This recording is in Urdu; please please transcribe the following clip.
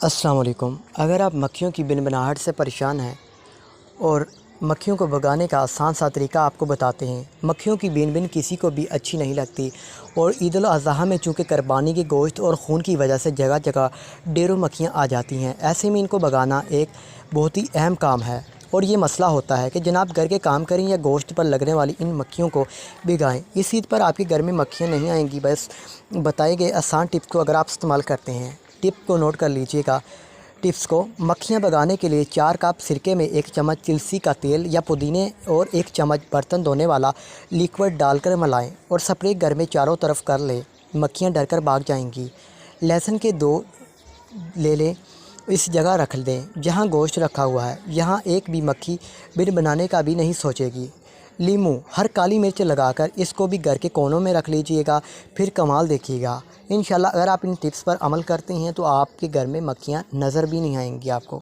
السلام علیکم۔ اگر آپ مکھیوں کی بنبناہٹ سے پریشان ہیں اور مکھیوں کو بھگانے کا آسان سا طریقہ آپ کو بتاتے ہیں۔ مکھیوں کی بن کسی کو بھی اچھی نہیں لگتی اور عید الاضحیٰ میں چونکہ قربانی کے گوشت اور خون کی وجہ سے جگہ جگہ ڈھیروں مکھیاں آ جاتی ہیں، ایسے میں ان کو بھگانا ایک بہت ہی اہم کام ہے اور یہ مسئلہ ہوتا ہے کہ جناب گھر کے کام کریں یا گوشت پر لگنے والی ان مکھیوں کو بھگائیں۔ اس عید پر آپ کے گھر میں مکھیاں نہیں آئیں گی، بس بتائے گئے آسان ٹپس کو اگر آپ استعمال کرتے ہیں۔ ٹپ کو نوٹ کر لیجئے گا۔ ٹپس کو: مکھیاں بھگانے کے لیے 4 کپ سرکے میں 1 چمچ تلسی کا تیل یا پودینے اور 1 چمچ برتن دھونے والا لیکوئڈ ڈال کر ملائیں اور سپرے گھر میں چاروں طرف کر لیں، مکھیاں ڈر کر بھاگ جائیں گی۔ لہسن کے 2 لے لیں، اس جگہ رکھ دیں جہاں گوشت رکھا ہوا ہے، یہاں ایک بھی مکھی بن بنانے کا بھی نہیں سوچے گی۔ لیموں، ہر کالی مرچ لگا کر اس کو بھی گھر کے کونوں میں رکھ لیجئے گا، پھر کمال دیکھیے گا۔ انشاءاللہ اگر آپ ان ٹپس پر عمل کرتے ہیں تو آپ کے گھر میں مکھیاں نظر بھی نہیں آئیں گی آپ کو۔